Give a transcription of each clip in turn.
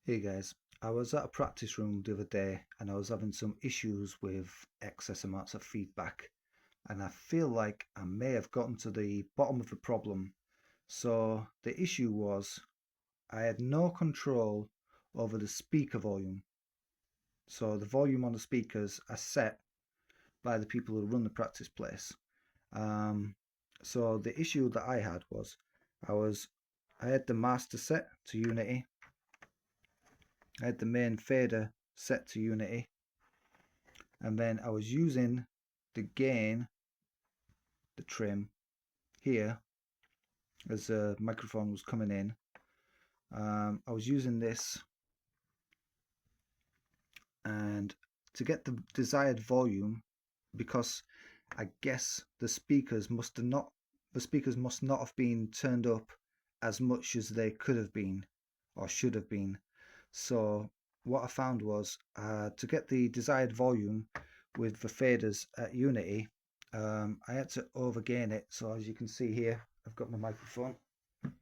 Hey guys, I was at a practice room the other day and I was having some issues with excess amounts of feedback, and I feel like I may have gotten to the bottom of the problem. So the issue was I had no control over the speaker volume. So the volume on the speakers are set by the people who run the practice place. Um, so the issue that I had was I was I had the master set to Unity. I had the main fader set to Unity, and then I was using the gain, the trim here as the microphone was coming in. I was using this, and to get the desired volume, because I guess the speakers must not have been turned up as much as they could have been or should have been. So what I found was to get the desired volume with the faders at Unity, I had to overgain it. So as you can see here, I've got my microphone. I'm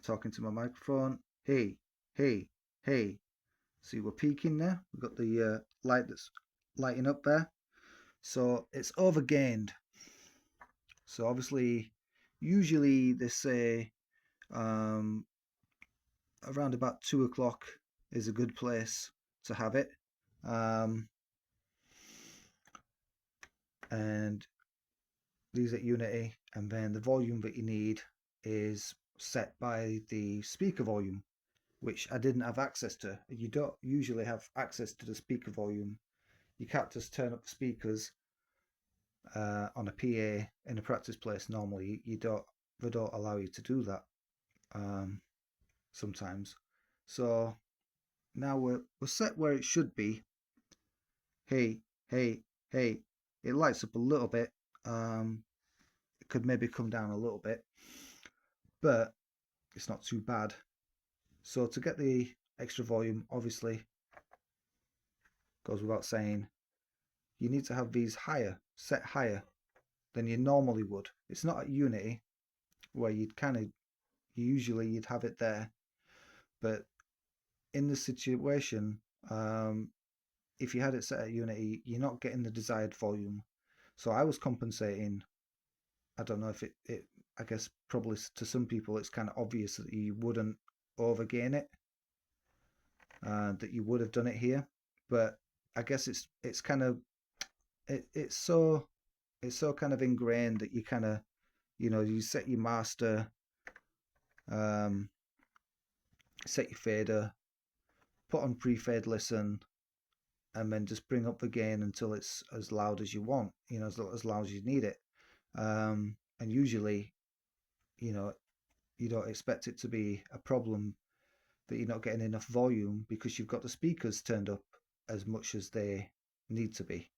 talking to my microphone. Hey, hey, hey. See, we're peaking there. We've got the light that's lighting up there. So it's overgained. So obviously, usually they say um, around about 2 o'clock is a good place to have it. Um, and these at Unity, and then the volume that you need is set by the speaker volume, which I didn't have access to. You don't usually have access to the speaker volume. You can't just turn up the speakers on a PA in a practice place. Normally, you don't. They don't allow you to do that um, sometimes. So now we're set where it should be. Hey, hey, hey! It lights up a little bit. It could maybe come down a little bit, but it's not too bad. So to get the extra volume, obviously, goes without saying, you need to have these higher, set higher than you normally would. It's not at Unity where usually you'd have it there, but in this situation, um, if you had it set at Unity, you're not getting the desired volume. So I was compensating. I don't know if I guess probably to some people it's kind of obvious that you wouldn't overgain it, that you would have done it here. But I guess it's kind of it's so kind of ingrained that you kind of you set your master, um, set your fader, put on pre-fade listen, and then just bring up the gain until it's as loud as you want, as loud as you need it. And usually, you know, you don't expect it to be a problem that you're not getting enough volume because you've got the speakers turned up as much as they need to be.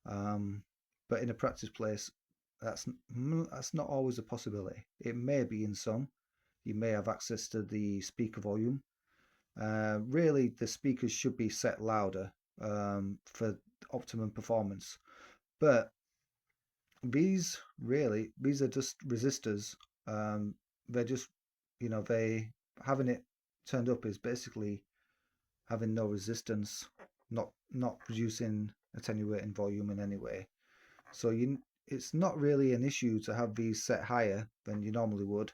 Um, but in a practice place, that's not always a possibility. It may be in some. You may have access to the speaker volume. Really, the speakers should be set louder for optimum performance. But these are just resistors. They're just, they having it turned up is basically having no resistance, not producing attenuating volume in any way. So it's not really an issue to have these set higher than you normally would,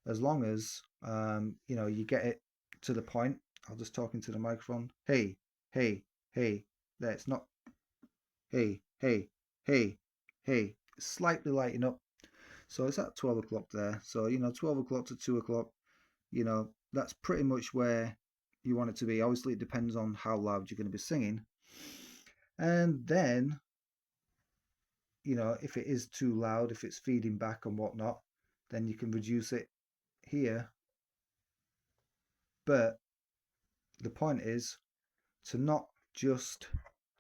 as long as you get it to the point. I'll just talk into the microphone. Hey, hey, hey. That's not hey, hey, hey, hey. Slightly lighting up. So it's at 12 o'clock there. So 12 o'clock to 2 o'clock. That's pretty much where you want it to be. Obviously, it depends on how loud you're going to be singing. And then if it is too loud, if it's feeding back and whatnot, then you can reduce it here. But the point is to not just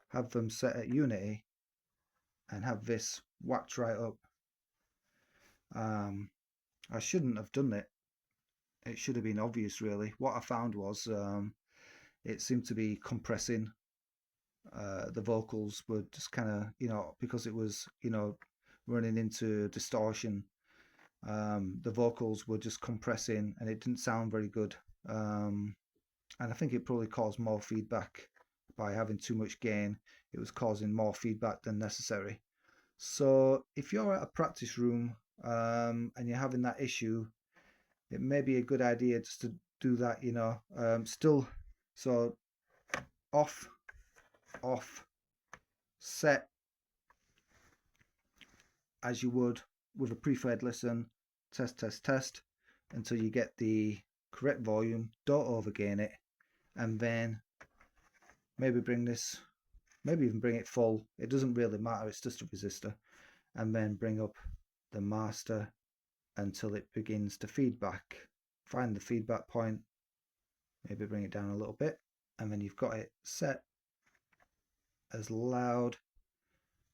have them set at Unity and have this whacked right up. I shouldn't have done it. It should have been obvious, really. What I found was it seemed to be compressing. The vocals were just kind of, because it was, running into distortion. The vocals were just compressing and it didn't sound very good. And I think it probably caused more feedback by having too much gain. It was causing more feedback than necessary. So if you're at a practice room and you're having that issue, it may be a good idea just to do that, still. So off, off, set as you would with a pre-fed listen, test, test, test until you get the correct volume. Don't overgain it, and then maybe even bring it full. It doesn't really matter, it's just a resistor. And then bring up the master until it begins to feedback. Find the feedback point, maybe bring it down a little bit, and then you've got it set as loud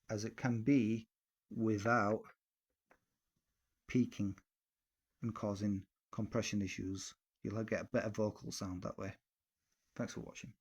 as it can be without peaking and causing compression issues. You'll get a better vocal sound that way. Thanks for watching.